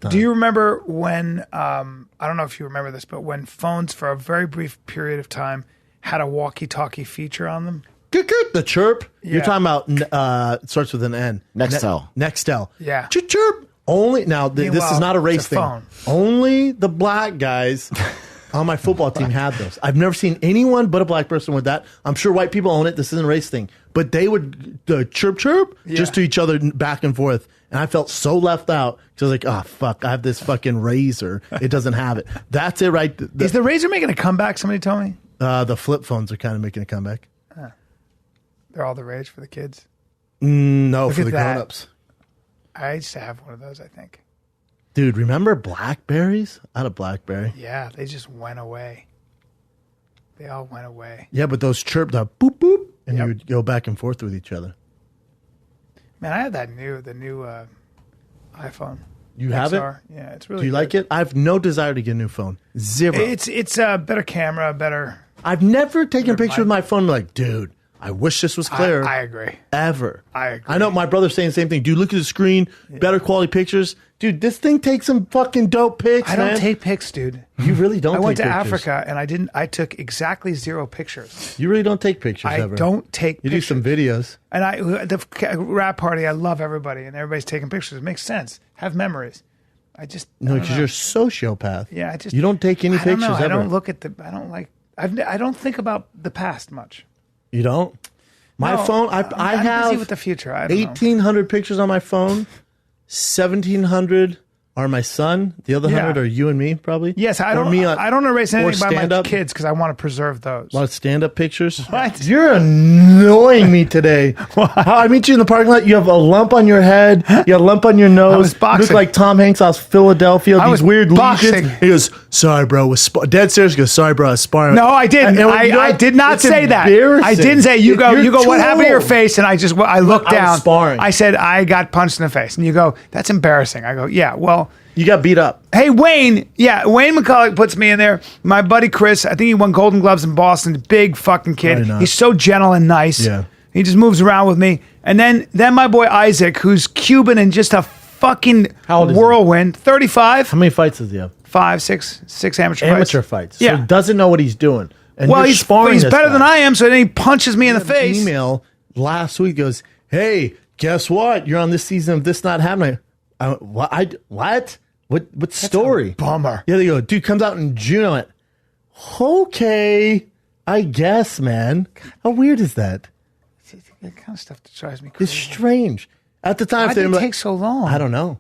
time. Do you remember when, I don't know if you remember this, but when phones for a very brief period of time had a walkie-talkie feature on them? The chirp? Yeah. You're talking about, it starts with an N. Nextel. Nextel. Yeah. Chirp. Only, now, this Meanwhile, is not a race it's a thing. phone. Only the black guys on my football team had those. I've never seen anyone but a black person with that. I'm sure white people own it. This isn't a race thing. But they would chirp just to each other back and forth. And I felt so left out because I was like, oh, fuck, I have this fucking Razor. It doesn't have it. That's it, right? Is the Razor making a comeback? Somebody told me. The flip phones are kind of making a comeback. They're all the rage for the kids. No, Look for at the that. grown-ups. I used to have one of those, I think. Dude, remember Blackberries? I had a Blackberry. Yeah, they just went away. They all went away. Yeah, but those chirp, the boop, boop, and Yep. you would go back and forth with each other. Man, I have the new iPhone. You have it? XR. Yeah, it's really Do you good. like it? I have no desire to get a new phone. Zero. It's a better camera, better. I've never taken a picture with my phone like, dude, I wish this was clear. I agree. Ever. I agree. I know my brother's saying the same thing. Dude, look at the screen. Better quality pictures. Dude, this thing takes some fucking dope pics, I don't man. take pics, dude. You really don't I take went to pictures. Africa and I took exactly 0 pictures. You really don't take pictures I ever. don't take You pictures. do some videos. And the rap party, I love everybody and everybody's taking pictures. It makes sense. Have memories. I just No, I don't because know. you're a sociopath. Yeah, I just You don't take any I don't pictures know. ever. I don't look at I don't like. I don't think about the past much. You don't? My No, phone, I I'm have busy with the future. I don't know. 1,800 pictures on my phone. 1,700 are my son. The other Yeah. 100 are you and me, probably. Yes, I Or don't. me I don't erase anything by my stand-up. kids because I want to preserve those. A lot of stand-up pictures. What? You're annoying me today. How I meet you in the parking lot, you have a lump on your head, you have a lump on your nose. was boxing. You look like Tom Hanks out of Philadelphia. I These was weird boxing. lesions. He goes, sorry, bro. Dead serious. He goes, sorry, bro. I was sparring. No, I didn't. And you know I what? did not It's say that. embarrassing. I didn't say you go. You're You go. What too happened to your old. face? And I looked I was down. sparring. I said I got punched in the face, and you go. That's embarrassing. I go. Yeah. Well. You got beat up. Hey, Wayne. Yeah, Wayne McCullough puts me in there. My buddy Chris, I think he won Golden Gloves in Boston. Big fucking kid. Probably not. He's so gentle and nice. Yeah. He just moves around with me. And then my boy Isaac, who's Cuban and just a fucking How old is he? whirlwind. 35, How many fights does he have? 5, 6 amateur Fights. So Yeah. he doesn't know what he's doing. And Well, you're he's sparring this better guy. than I am, so then he punches me in the An face. Email last week goes, hey, guess what? You're on this season of This Not Happening. What? What story? Bummer. Yeah, they go, dude, comes out in June. I went, okay, I guess, man. How weird is that? That kind of stuff that drives me It's crazy. strange. At the time, Why if they did it were take so long? I don't know.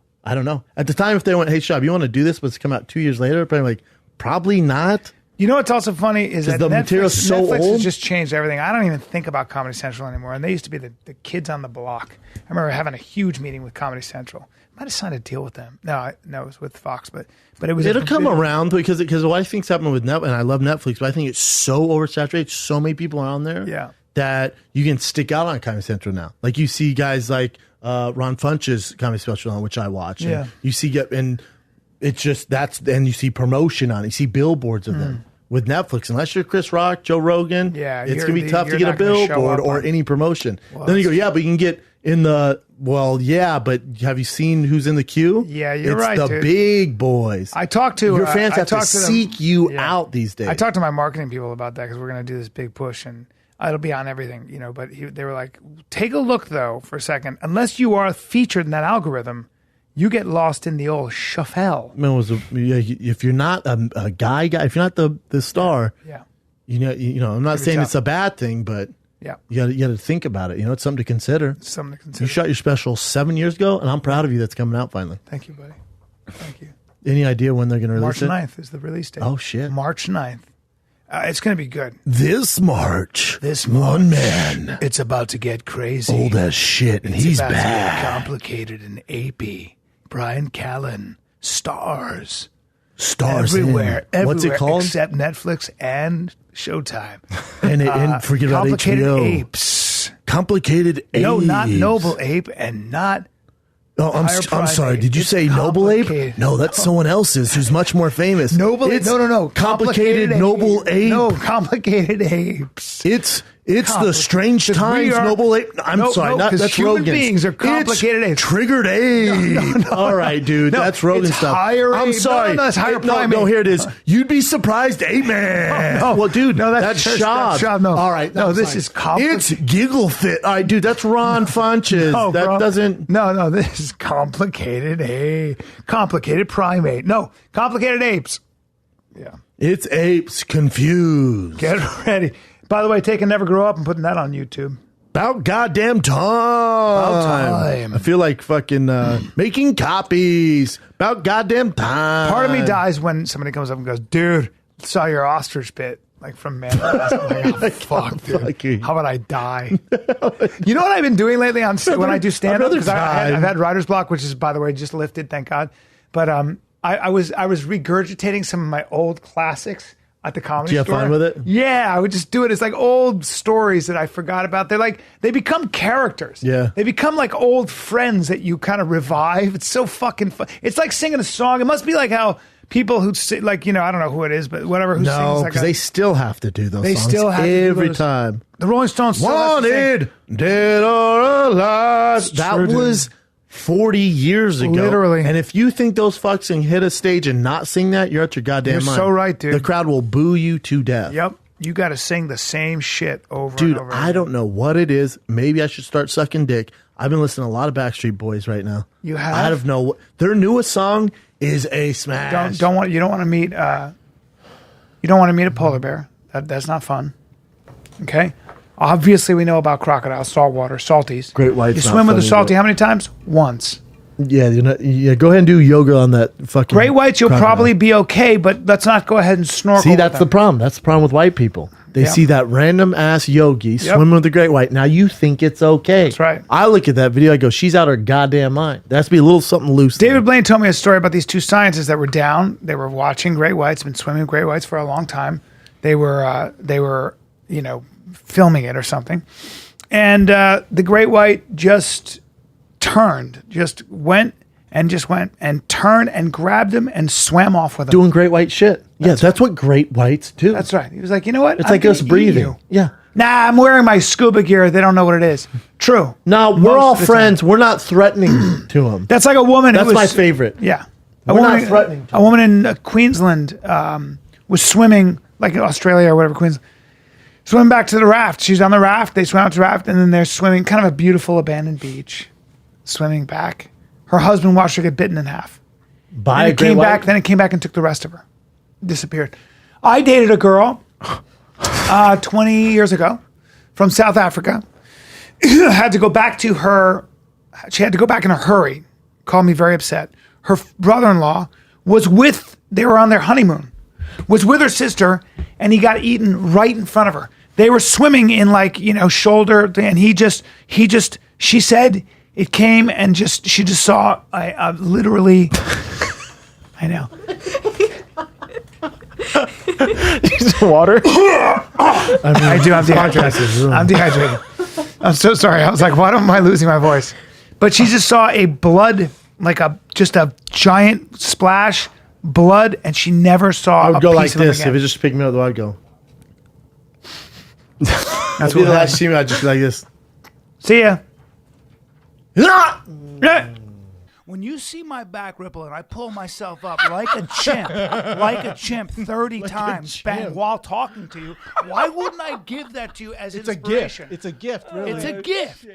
At the time, if they went, hey, Shab, you want to do this, but it's come out 2 years later? Probably like, probably not. You know what's also funny is that the material's so Netflix old? has just changed everything. I don't even think about Comedy Central anymore. And they used to be the kids on the block. I remember having a huge meeting with Comedy Central. I might have signed a deal with them. No, it was with Fox, but it was. It'll come around because what I think's happening with Netflix, and I love Netflix, but I think it's so oversaturated. So many people are on there. Yeah. That you can stick out on Comedy Central now. Like you see guys like Ron Funch's Comedy Special on, which I watch. And Yeah. you see and it's just and you see promotion on it. You see billboards of them. With Netflix, unless you're Chris Rock, Joe Rogan, Yeah, it's you're gonna be tough to you're get a not gonna show billboard up or on- any promotion. Well, Then you go, that's yeah, but you can get in the but have you seen who's in the queue? Yeah, you're it's right, the dude. big boys. I talked to Your fans I have to talked them- seek you Yeah. out these days. I talked to my marketing people about that because we're going to do this big push and it'll be on everything, But they were like, take a look though for a second. Unless you are featured in that algorithm, you get lost in the old shuffle. Man, if you're not a guy, if you're not the star, Yeah, I'm not saying tough. it's a bad thing, but yeah. you got to think about it. It's something to consider. Something to You consider. shot your special 7 years ago, and I'm proud of you. That's coming out finally. Thank you, buddy. Thank you. Any idea when they're going to March release it? 9th is the release date. Oh, shit. March 9th. It's going to be good. This March, This one March. man, It's about to get crazy. old as shit, and he's about to get bad. complicated and apey. Brian Callen. Stars. Stars Everywhere. in. What's it called? Except Netflix and Showtime. And forget about Complicated HBO. apes. Complicated apes. No, not Noble Ape and not... Oh, I'm Higher sorry. Private. Did you It's say Noble Ape? complicated. No, that's someone else's who's much more famous. Noble It's No. Complicated Noble Ape. No, Complicated Apes. It's It's the strange 'Cause we times, are- noble ape. I'm No, sorry, no, not 'cause that's human Rogan's. beings are complicated It's apes. triggered ape. All right, dude, No, that's Rogan it's stuff. higher I'm ape. sorry. No, that's higher No, primate. here it is. You'd be surprised, ape man. No, well, dude, no, that's Shab. Shab. No, all right, no, that's this fine. is complicated. It's giggle fit. All right, dude, that's Ron Funches. No, that bro. doesn't. No, this is complicated. Complicated primate. No, complicated apes. Yeah. It's apes confused. Get ready. By the way, taking Never Grow Up and putting that on YouTube. About goddamn time. time. I feel like fucking making copies. About goddamn time. Part of me dies when somebody comes up and goes, dude, saw your ostrich bit. Like from Man. Like, oh, fuck, dude. Fucking- How about I die? You know what I've been doing lately on when I do stand up? rather Because I've die. had writer's block, which is, by the way, just lifted, thank God. But I was regurgitating some of my old classics at the comedy Do you have store. fun with it? Yeah, I would just do it. It's like old stories that I forgot about. They become characters. Yeah. They become like old friends that you kind of revive. It's so fucking fun. It's like singing a song. It must be like how people who sing, like, I don't know who it is, but whatever who No, sings like because they still have to do those They songs still have to do every those. time. the Rolling Stones still have to sing. Wanted, dead or alive. That true, dude. was 40 years ago. Literally. And if you think those fucks can hit a stage and not sing that, you're out your goddamn You're mind. so right, dude. The crowd will boo you to death. Yep. You got to sing the same shit over Dude, and over. I don't know what it is. Maybe I should start sucking dick. I've been listening to a lot of Backstreet Boys right now. You have? I don't know. Their newest song is a smash. You don't want to meet a polar bear. That's not fun. Okay. Obviously, we know about crocodiles, saltwater, salties. Great white's You not swim with a funny, salty but- how many times? Once. Yeah, go ahead and do yoga on that fucking. Great whites, you'll crocodile. probably be okay, but let's not go ahead and snorkel. See, with that's the them. problem. That's the problem with white people. They Yeah. see that random ass yogi swimming with the great white. Now you think it's okay. That's right. I look at that video. I go, she's out of her goddamn mind. There has to be a little something loose. there. David Blaine told me a story about these two scientists that were down. They were watching great whites, been swimming with great whites for a long time. They were, filming it or something. And the great white just went and turned and grabbed him and swam off with him. Doing great white shit. That's what great whites do. That's right. He was like, you know what? It's I'm like us gonna eat breathing. you. Yeah. Nah, I'm wearing my scuba gear. They don't know what it is. True. No, we're Most all of the friends. We're not threatening to them. That's like a woman. That's who was, my favorite. Yeah. We're not threatening to A woman in Queensland was swimming, like in Australia or whatever, Queensland. Swimming back to the raft. She's on the raft. They swam out to the raft, and then they're swimming, kind of a beautiful abandoned beach. Swimming back. Her husband watched her get bitten in half. By Then a it great came white. back. Then it came back and took the rest of her. Disappeared. I dated a girl 20 years ago from South Africa. Had to go back to her. She had to go back in a hurry. Called me very upset. Her brother-in-law was with. They were on their honeymoon. Was with her sister, and he got eaten right in front of her. They were swimming in shoulder, and he just. She said it came and she just saw. I literally. I know. Water. I do. I'm dehydrated. I'm dehydrated. I'm so sorry. I was like, why am I losing my voice? But she just saw a blood, just a giant splash, blood, and she never saw I a would go piece like of him this. If again. it just picked me up, I'd go. That's That'd be what the last happened. scene. I'd just be like this. See ya. Ah! When you see my back ripple and I pull myself up like a chimp 30 times bang, while talking to you, why wouldn't I give that to you as inspiration? It's a gift, really. It's a gift.